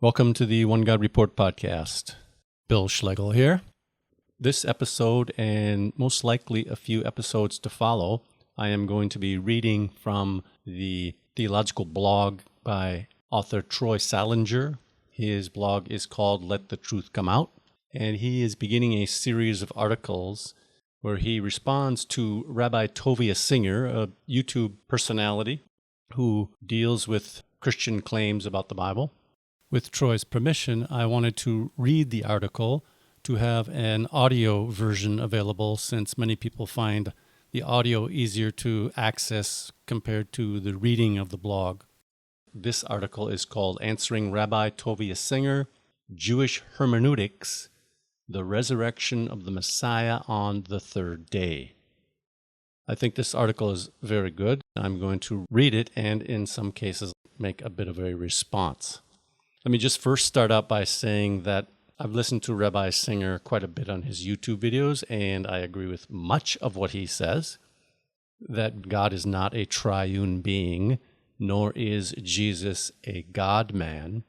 Welcome to the One God Report podcast. Bill Schlegel here. This episode, and most likely a few episodes to follow, I am going to be reading from the theological blog by author Troy Salinger. His blog is called Let the Truth Come Out, and he is beginning a series of articles where he responds to Rabbi Tovia Singer, a YouTube personality who deals with Christian claims about the Bible. With Troy's permission, I wanted to read the article to have an audio version available, since many people find the audio easier to access compared to the reading of the blog. This article is called Answering Rabbi Tovia Singer, Jewish Hermeneutics, the Resurrection of the Messiah on the Third Day. I think this article is very good. I'm going to read it and in some cases make a bit of a response. Let me just first start out by saying that I've listened to Rabbi Singer quite a bit on his YouTube videos, and I agree with much of what he says, that God is not a triune being, nor is Jesus a God-man.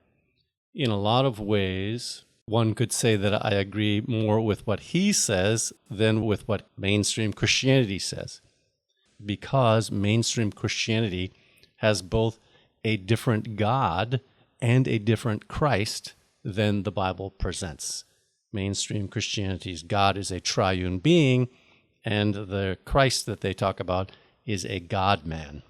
In a lot of ways, one could say that I agree more with what he says than with what mainstream Christianity says, because mainstream Christianity has both a different God and a different Christ than the Bible presents. Mainstream Christianity's God is a triune being, and the Christ that they talk about is a God-man.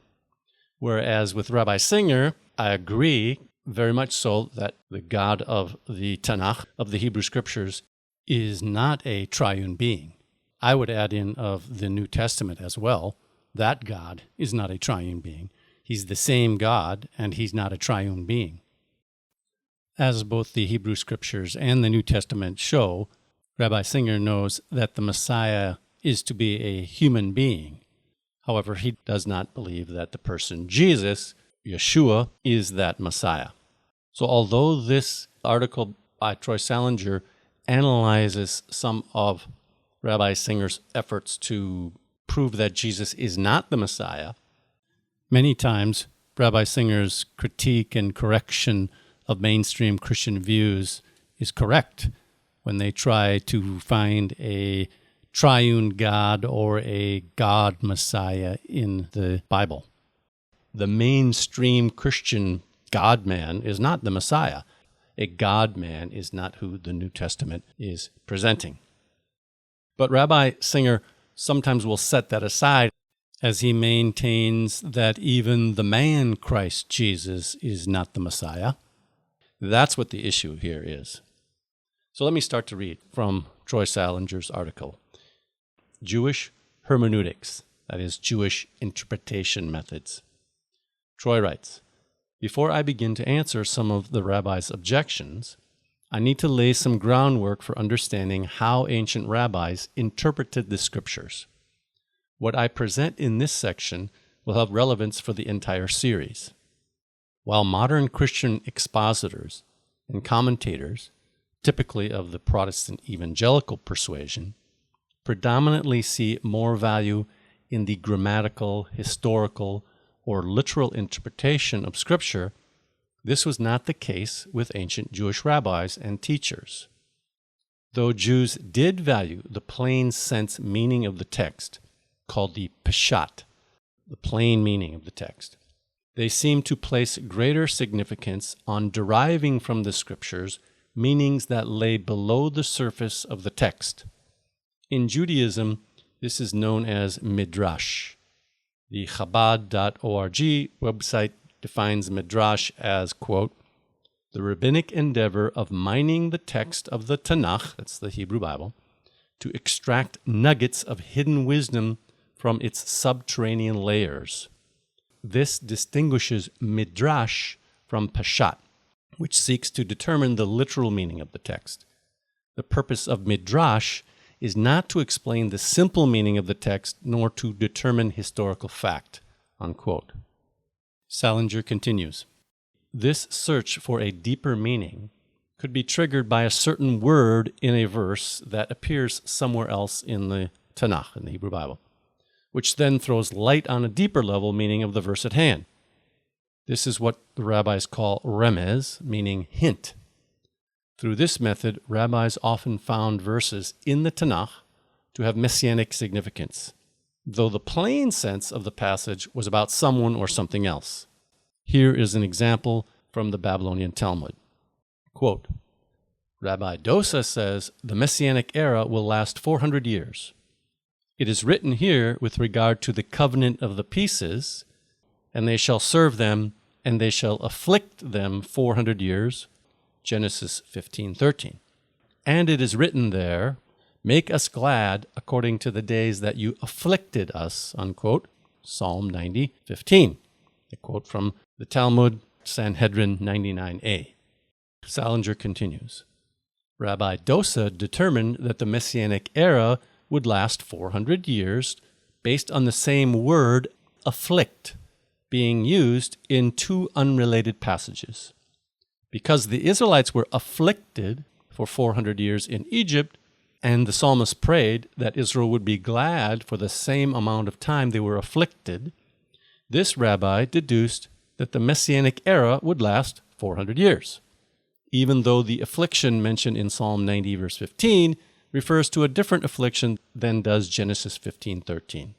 Whereas with Rabbi Singer, I agree very much so that the God of the Tanakh, of the Hebrew Scriptures, is not a triune being. I would add in of the New Testament as well. That God is not a triune being. He's the same God, and he's not a triune being. As both the Hebrew Scriptures and the New Testament show, Rabbi Singer knows that the Messiah is to be a human being. However, he does not believe that the person Jesus, Yeshua, is that Messiah. So although this article by Troy Salinger analyzes some of Rabbi Singer's efforts to prove that Jesus is not the Messiah, many times Rabbi Singer's critique and correction of mainstream Christian views is correct when they try to find a triune God or a God Messiah in the Bible. The mainstream Christian God-man is not the Messiah. A God-man is not who the New Testament is presenting. But Rabbi Singer sometimes will set that aside as he maintains that even the man Christ Jesus is not the Messiah. That's what the issue here is. So let me start to read from Troy Salinger's article, Jewish Hermeneutics, that is, Jewish interpretation methods. Troy writes, before I begin to answer some of the rabbi's objections, I need to lay some groundwork for understanding how ancient rabbis interpreted the Scriptures. What I present in this section will have relevance for the entire series. While modern Christian expositors and commentators, typically of the Protestant evangelical persuasion, predominantly see more value in the grammatical, historical, or literal interpretation of Scripture, this was not the case with ancient Jewish rabbis and teachers. Though Jews did value the plain sense meaning of the text, called the peshat, the plain meaning of the text, they seem to place greater significance on deriving from the Scriptures meanings that lay below the surface of the text. In Judaism, this is known as Midrash. The Chabad.org website defines Midrash as, quote, the rabbinic endeavor of mining the text of the Tanakh, that's the Hebrew Bible, to extract nuggets of hidden wisdom from its subterranean layers. This distinguishes Midrash from peshat, which seeks to determine the literal meaning of the text. The purpose of Midrash is not to explain the simple meaning of the text, nor to determine historical fact, unquote. Salinger continues, this search for a deeper meaning could be triggered by a certain word in a verse that appears somewhere else in the Tanakh, in the Hebrew Bible, which then throws light on a deeper level meaning of the verse at hand. This is what the rabbis call remez, meaning hint. Through this method, rabbis often found verses in the Tanakh to have messianic significance, though the plain sense of the passage was about someone or something else. Here is an example from the Babylonian Talmud. Quote, Rabbi Dosa says the messianic era will last 400 years. It is written here with regard to the covenant of the pieces, and they shall serve them, and they shall afflict them 400 years, Genesis 15:13. And it is written there, make us glad according to the days that you afflicted us, unquote, Psalm 90:15. A quote from the Talmud, Sanhedrin 99a. Salinger continues, Rabbi Dosa determined that the Messianic era would last 400 years based on the same word, afflict, being used in two unrelated passages. Because the Israelites were afflicted for 400 years in Egypt, and the psalmist prayed that Israel would be glad for the same amount of time they were afflicted, this rabbi deduced that the Messianic era would last 400 years, even though the affliction mentioned in Psalm 90, verse 15, refers to a different affliction than does Genesis 15:13.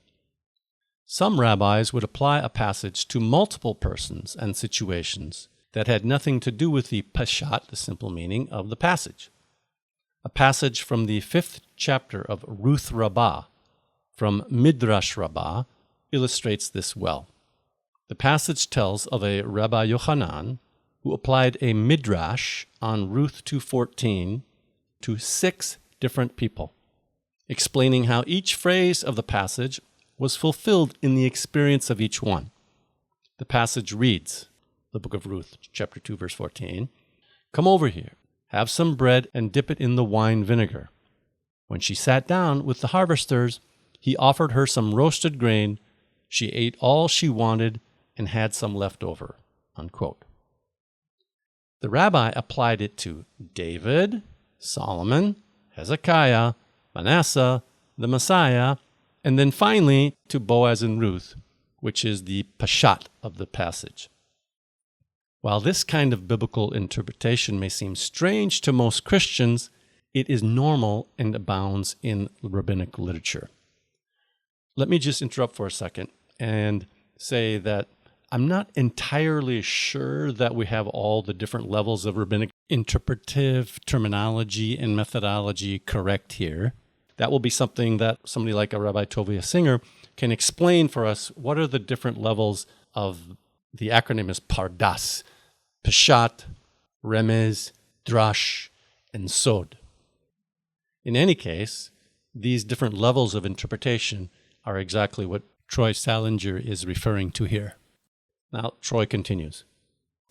Some rabbis would apply a passage to multiple persons and situations that had nothing to do with the peshat, the simple meaning of the passage. A passage from the 5th chapter of Ruth Rabbah, from Midrash Rabbah, illustrates this well. The passage tells of a Rabbi Yochanan who applied a midrash on Ruth 2:14 to 6 different people, explaining how each phrase of the passage was fulfilled in the experience of each one. The passage reads, the book of Ruth, chapter 2, verse 14, come over here, have some bread and dip it in the wine vinegar. When she sat down with the harvesters, he offered her some roasted grain. She ate all she wanted and had some left over, unquote. The rabbi applied it to David, Solomon, Hezekiah, Manasseh, the Messiah, and then finally to Boaz and Ruth, which is the peshat of the passage. While this kind of biblical interpretation may seem strange to most Christians, it is normal and abounds in rabbinic literature. Let me just interrupt for a second and say that I'm not entirely sure that we have all the different levels of rabbinic interpretive terminology and methodology correct here. That will be something that somebody like a Rabbi Tovia Singer can explain for us. What are the different levels of the acronym is Pardas, Peshat, Remez, Drash, and Sod. In any case, these different levels of interpretation are exactly what Troy Salinger is referring to here. Now, Troy continues.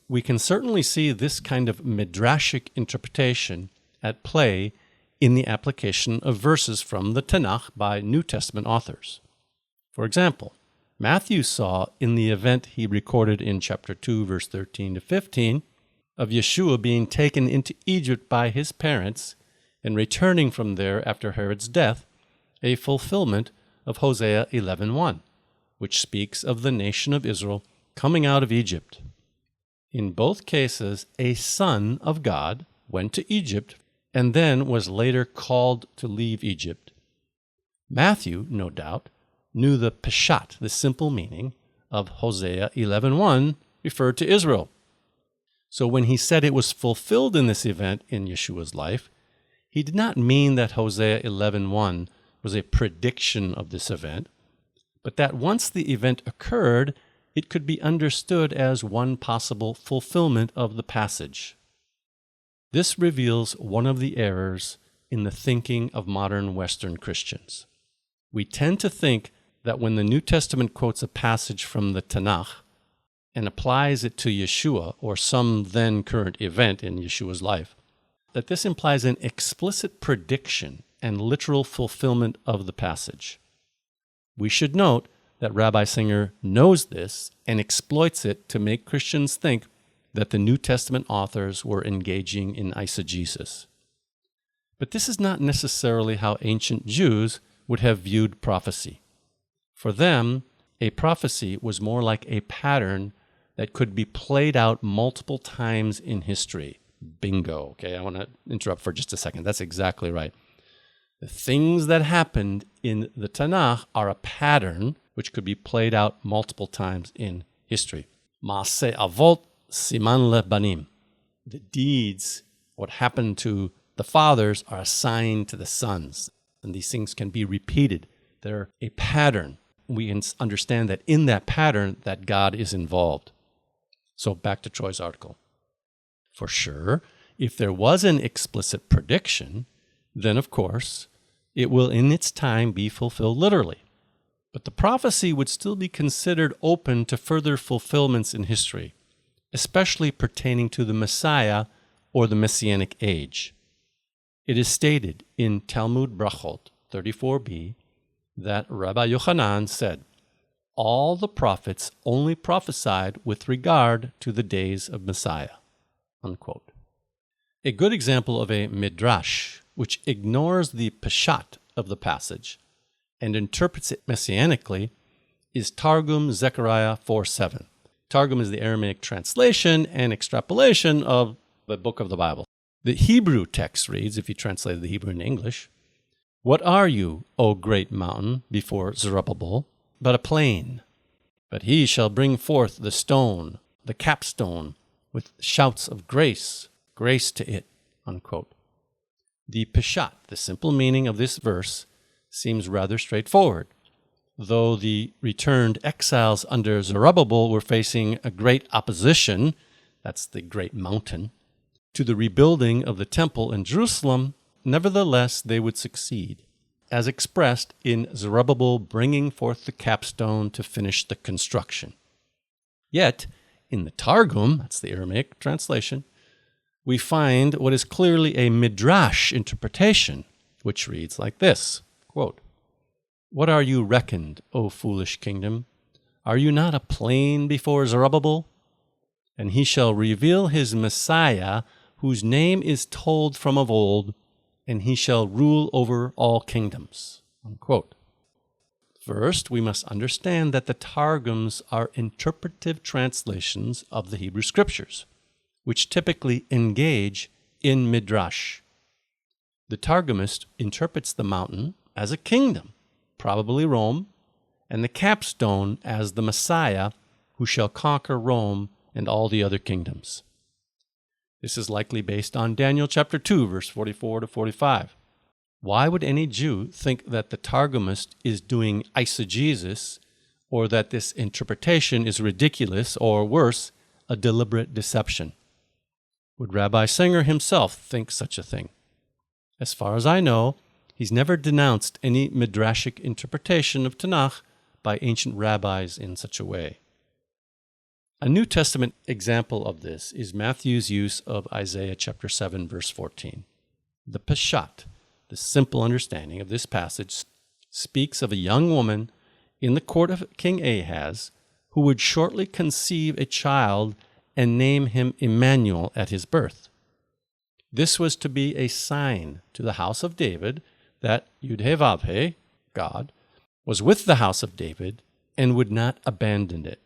We can certainly see this kind of midrashic interpretation at play in the application of verses from the Tanakh by New Testament authors. For example, Matthew saw in the event he recorded in chapter 2, verse 13 to 15, of Yeshua being taken into Egypt by his parents and returning from there after Herod's death, a fulfillment of Hosea 11:1, which speaks of the nation of Israel coming out of Egypt. In both cases, a son of God went to Egypt and then was later called to leave Egypt. Matthew, no doubt, knew the peshat, the simple meaning, of Hosea 11:1 referred to Israel. So when he said it was fulfilled in this event in Yeshua's life, he did not mean that Hosea 11:1 was a prediction of this event, but that once the event occurred, it could be understood as one possible fulfillment of the passage. This reveals one of the errors in the thinking of modern Western Christians. We tend to think that when the New Testament quotes a passage from the Tanakh and applies it to Yeshua or some then current event in Yeshua's life, that this implies an explicit prediction and literal fulfillment of the passage. We should note that Rabbi Singer knows this and exploits it to make Christians think that the New Testament authors were engaging in eisegesis. But this is not necessarily how ancient Jews would have viewed prophecy. For them, a prophecy was more like a pattern that could be played out multiple times in history. Bingo. Okay, I want to interrupt for just a second. That's exactly right. The things that happened in the Tanakh are a pattern which could be played out multiple times in history. Maaseh avot siman lebanim. The deeds, what happened to the fathers, are assigned to the sons. And these things can be repeated. They're a pattern. We can understand that in that pattern that God is involved. So back to Troy's article. For sure, if there was an explicit prediction, then of course it will in its time be fulfilled literally. But the prophecy would still be considered open to further fulfillments in history, especially pertaining to the Messiah or the messianic age. It is stated in Talmud Brachot 34b that Rabbi Yochanan said, all the prophets only prophesied with regard to the days of Messiah. Unquote. A good example of a midrash which ignores the peshat of the passage and interprets it messianically is Targum Zechariah 4:7. Targum is the Aramaic translation and extrapolation of the book of the Bible. The Hebrew text reads, if you translated the Hebrew into English, "What are you, O great mountain, before Zerubbabel, but a plain? But he shall bring forth the stone, the capstone, with shouts of grace, grace to it." Unquote. The peshat, the simple meaning of this verse, seems rather straightforward. Though the returned exiles under Zerubbabel were facing a great opposition, that's the great mountain, to the rebuilding of the temple in Jerusalem, nevertheless they would succeed, as expressed in Zerubbabel bringing forth the capstone to finish the construction. Yet, in the Targum, that's the Aramaic translation, we find what is clearly a midrash interpretation, which reads like this, quote, "What are you reckoned, O foolish kingdom? Are you not a plain before Zerubbabel? And he shall reveal his Messiah, whose name is told from of old, and he shall rule over all kingdoms." Unquote. First, we must understand that the Targums are interpretive translations of the Hebrew Scriptures, which typically engage in midrash. The Targumist interprets the mountain as a kingdom, probably Rome, and the capstone as the Messiah who shall conquer Rome and all the other kingdoms. This is likely based on Daniel chapter 2, verse 44 to 45. Why would any Jew think that the Targumist is doing eisegesis, or that this interpretation is ridiculous, or worse, a deliberate deception? Would Rabbi Salinger himself think such a thing? As far as I know, he's never denounced any midrashic interpretation of Tanakh by ancient rabbis in such a way. A New Testament example of this is Matthew's use of Isaiah chapter 7, verse 14. The peshat, the simple understanding of this passage, speaks of a young woman in the court of King Ahaz who would shortly conceive a child and name him Emmanuel at his birth. This was to be a sign to the house of David that Yud-Heh-Vav-Heh, God, was with the house of David and would not abandon it.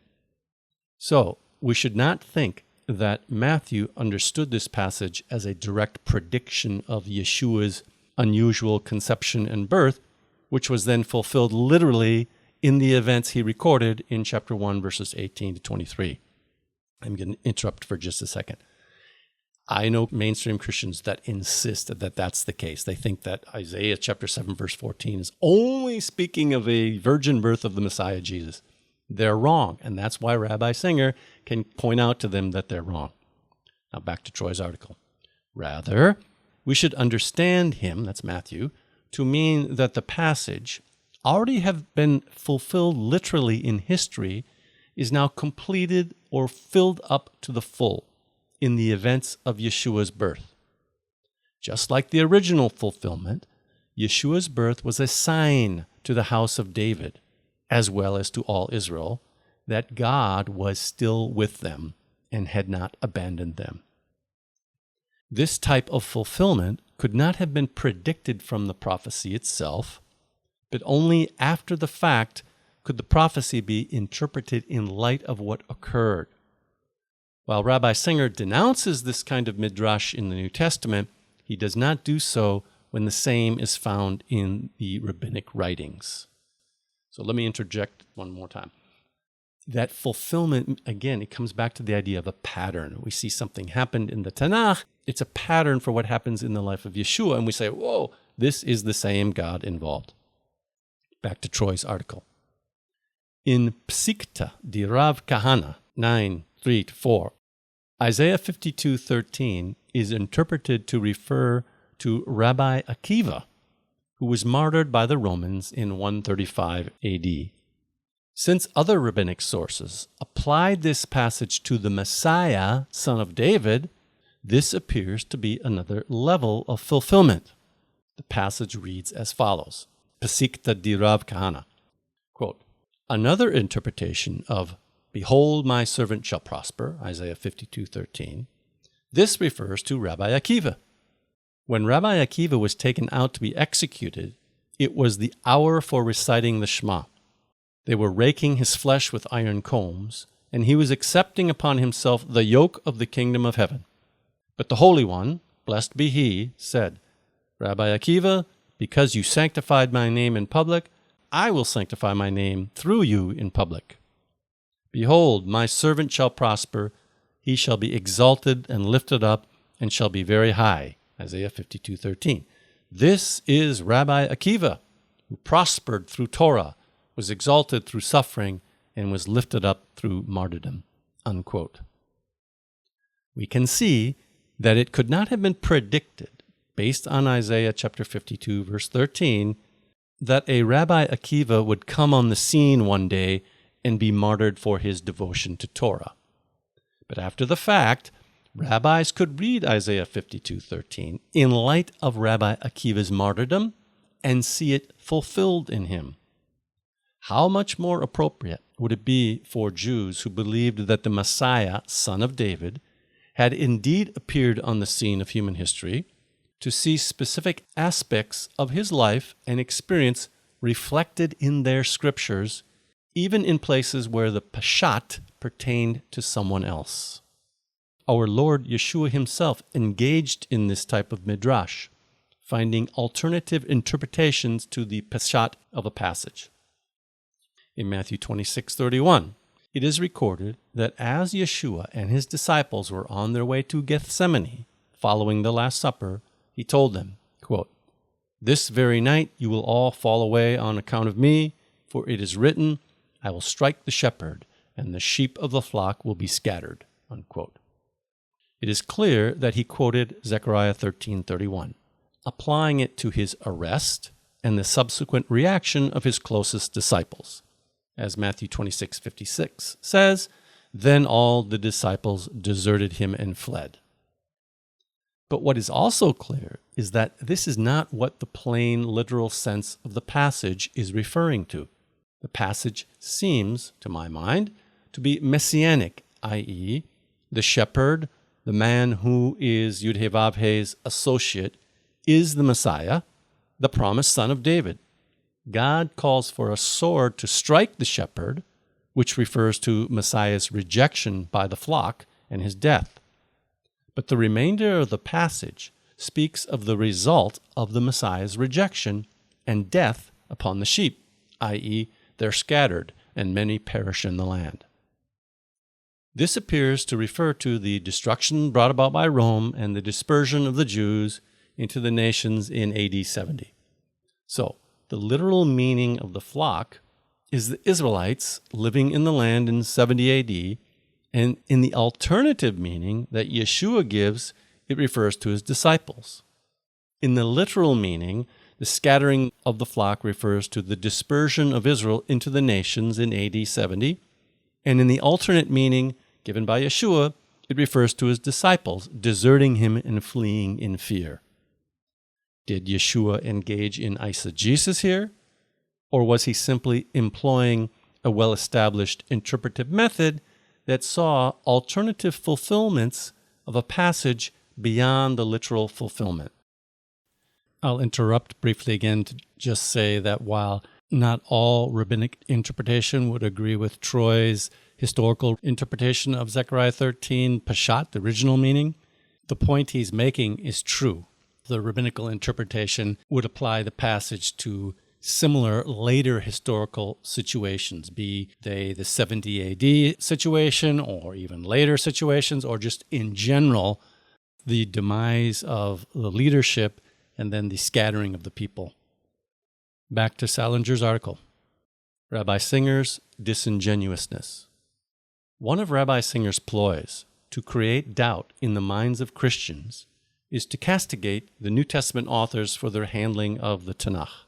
So, we should not think that Matthew understood this passage as a direct prediction of Yeshua's unusual conception and birth, which was then fulfilled literally in the events he recorded in chapter 1, verses 18 to 23. I'm going to interrupt for just a second. I know mainstream Christians that insist that that's the case. They think that Isaiah chapter 7, verse 14 is only speaking of a virgin birth of the Messiah Jesus. They're wrong, and that's why Rabbi Salinger can point out to them that they're wrong. Now back to Troy's article. Rather, we should understand him, that's Matthew, to mean that the passage, already have been fulfilled literally in history, is now completed or filled up to the full in the events of Yeshua's birth. Just like the original fulfillment, Yeshua's birth was a sign to the house of David, as well as to all Israel, that God was still with them and had not abandoned them. This type of fulfillment could not have been predicted from the prophecy itself, but only after the fact could the prophecy be interpreted in light of what occurred. While Rabbi Salinger denounces this kind of midrash in the New Testament, he does not do so when the same is found in the rabbinic writings. So let me interject one more time. That fulfillment, again, it comes back to the idea of a pattern. We see something happened in the Tanakh. It's a pattern for what happens in the life of Yeshua. And we say, whoa, this is the same God involved. Back to Troy's article. In Psikta, derives Kahana 9:3-4, Isaiah 52:13 is interpreted to refer to Rabbi Akiva, who was martyred by the Romans in 135 AD. Since other rabbinic sources applied this passage to the Messiah, son of David, this appears to be another level of fulfillment. The passage reads as follows, Pesikta dirav kahana. Quote, another interpretation of Behold, my servant shall prosper, Isaiah 52:13. This refers to Rabbi Akiva. When Rabbi Akiva was taken out to be executed, it was the hour for reciting the Shema. They were raking his flesh with iron combs, and he was accepting upon himself the yoke of the kingdom of heaven. But the Holy One, blessed be he, said, Rabbi Akiva, because you sanctified my name in public, I will sanctify my name through you in public. Behold, my servant shall prosper, he shall be exalted and lifted up, and shall be very high. Isaiah 52:13. This is Rabbi Akiva, who prospered through Torah, was exalted through suffering, and was lifted up through martyrdom. Unquote. We can see that it could not have been predicted, based on Isaiah chapter 52, verse 13, that a Rabbi Akiva would come on the scene one day and be martyred for his devotion to Torah. But after the fact, rabbis could read Isaiah 52:13 in light of Rabbi Akiva's martyrdom and see it fulfilled in him. How much more appropriate would it be for Jews who believed that the Messiah, son of David, had indeed appeared on the scene of human history, to see specific aspects of his life and experience reflected in their scriptures, even in places where the peshat pertained to someone else. Our Lord Yeshua himself engaged in this type of midrash, finding alternative interpretations to the peshat of a passage. In Matthew 26:31, it is recorded that as Yeshua and his disciples were on their way to Gethsemane, following the Last Supper, he told them, quote, This very night you will all fall away on account of me, for it is written, I will strike the shepherd, and the sheep of the flock will be scattered. Unquote. It is clear that he quoted Zechariah 13:31, applying it to his arrest and the subsequent reaction of his closest disciples. As Matthew 26:56 says, Then all the disciples deserted him and fled. But what is also clear is that this is not what the plain literal sense of the passage is referring to. The passage seems, to my mind, to be messianic, i.e., the shepherd, the man who is Yud-Heh-Vav-Heh's associate, is the Messiah, the promised son of David. God calls for a sword to strike the shepherd, which refers to Messiah's rejection by the flock and his death. But the remainder of the passage speaks of the result of the Messiah's rejection and death upon the sheep, i.e., they're scattered and many perish in the land. This appears to refer to the destruction brought about by Rome and the dispersion of the Jews into the nations in AD 70. So, the literal meaning of the flock is the Israelites living in the land in 70 AD, and in the alternative meaning that Yeshua gives, it refers to his disciples. In the literal meaning, the scattering of the flock refers to the dispersion of Israel into the nations in AD 70, and in the alternate meaning given by Yeshua, it refers to his disciples deserting him and fleeing in fear. Did Yeshua engage in eisegesis here, or was he simply employing a well-established interpretive method that saw alternative fulfillments of a passage beyond the literal fulfillment? I'll interrupt briefly again to just say that while not all rabbinic interpretation would agree with Troy's historical interpretation of Zechariah 13, peshat, the original meaning. The point he's making is true. The rabbinical interpretation would apply the passage to similar later historical situations, be they the 70 AD situation or even later situations, or just in general, the demise of the leadership and then the scattering of the people. Back to Salinger's article. Rabbi Singer's disingenuousness. One of Rabbi Singer's ploys to create doubt in the minds of Christians is to castigate the New Testament authors for their handling of the Tanakh.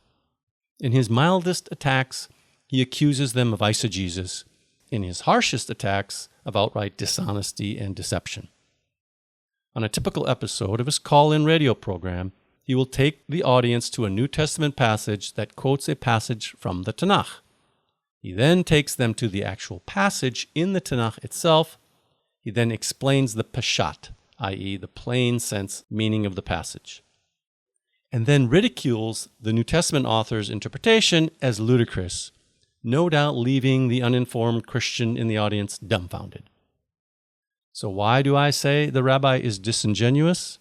In his mildest attacks, he accuses them of eisegesis. In his harshest attacks, of outright dishonesty and deception. On a typical episode of his call-in radio program, he will take the audience to a New Testament passage that quotes a passage from the Tanakh. He then takes them to the actual passage in the Tanakh itself. He then explains the peshat, i.e., the plain sense meaning of the passage, and then ridicules the New Testament author's interpretation as ludicrous, no doubt leaving the uninformed Christian in the audience dumbfounded. So why do I say the rabbi is disingenuous?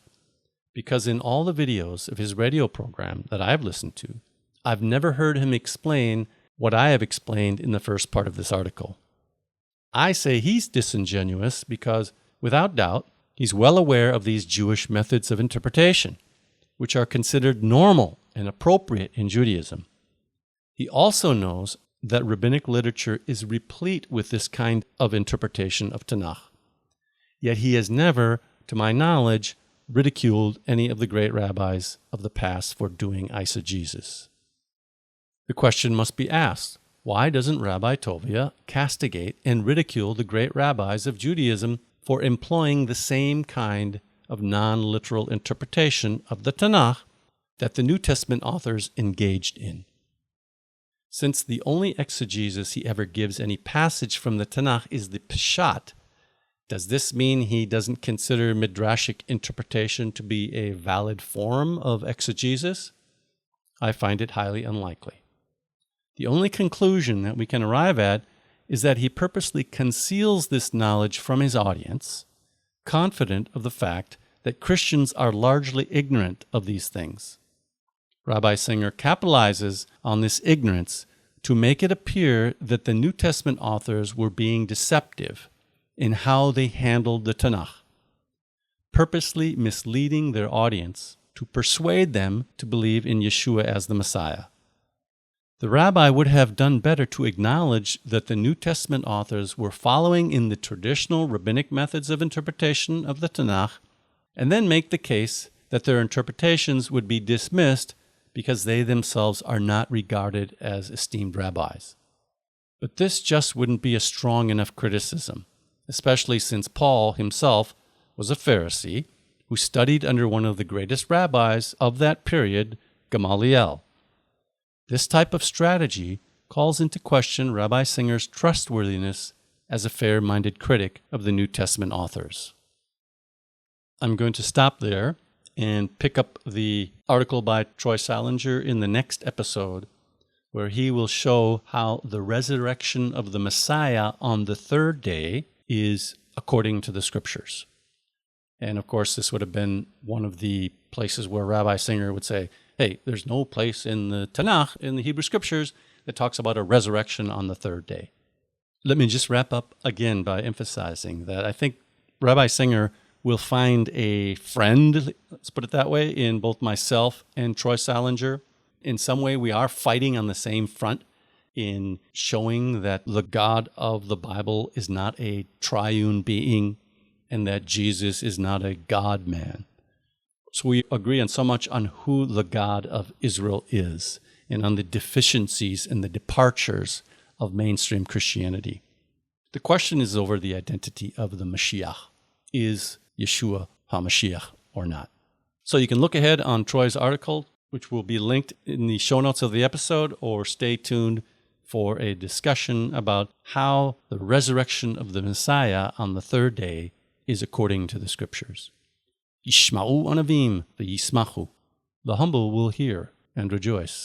Because in all the videos of his radio program that I've listened to, I've never heard him explain what I have explained in the first part of this article. I say he's disingenuous because, without doubt, he's well aware of these Jewish methods of interpretation, which are considered normal and appropriate in Judaism. He also knows that rabbinic literature is replete with this kind of interpretation of Tanakh. Yet he has never, to my knowledge, ridiculed any of the great rabbis of the past for doing eisegesis. The question must be asked, why doesn't Rabbi Tovia castigate and ridicule the great rabbis of Judaism for employing the same kind of non-literal interpretation of the Tanakh that the New Testament authors engaged in? Since the only exegesis he ever gives any passage from the Tanakh is the peshat, does this mean he doesn't consider midrashic interpretation to be a valid form of exegesis? I find it highly unlikely. The only conclusion that we can arrive at is that he purposely conceals this knowledge from his audience, confident of the fact that Christians are largely ignorant of these things. Rabbi Singer capitalizes on this ignorance to make it appear that the New Testament authors were being deceptive in how they handled the Tanakh, purposely misleading their audience to persuade them to believe in Yeshua as the Messiah. The rabbi would have done better to acknowledge that the New Testament authors were following in the traditional rabbinic methods of interpretation of the Tanakh, and then make the case that their interpretations would be dismissed because they themselves are not regarded as esteemed rabbis. But this just wouldn't be a strong enough criticism, especially since Paul himself was a Pharisee who studied under one of the greatest rabbis of that period, Gamaliel. This type of strategy calls into question Rabbi Singer's trustworthiness as a fair-minded critic of the New Testament authors. I'm going to stop there and pick up the article by Troy Salinger in the next episode, where he will show how the resurrection of the Messiah on the third day is according to the Scriptures. And of course, this would have been one of the places where Rabbi Singer would say, hey, there's no place in the Tanakh, in the Hebrew Scriptures, that talks about a resurrection on the third day. Let me just wrap up again by emphasizing that I think Rabbi Singer will find a friend, let's put it that way, in both myself and Troy Salinger. In some way, we are fighting on the same front in showing that the God of the Bible is not a triune being and that Jesus is not a God-man. So we agree on so much on who the God of Israel is and on the deficiencies and the departures of mainstream Christianity. The question is over the identity of the Mashiach. Is Yeshua HaMashiach or not? So you can look ahead on Troy's article, which will be linked in the show notes of the episode, or stay tuned for a discussion about how the resurrection of the Messiah on the third day is according to the Scriptures. Yishma'u anavim v'yismachu. The humble will hear and rejoice.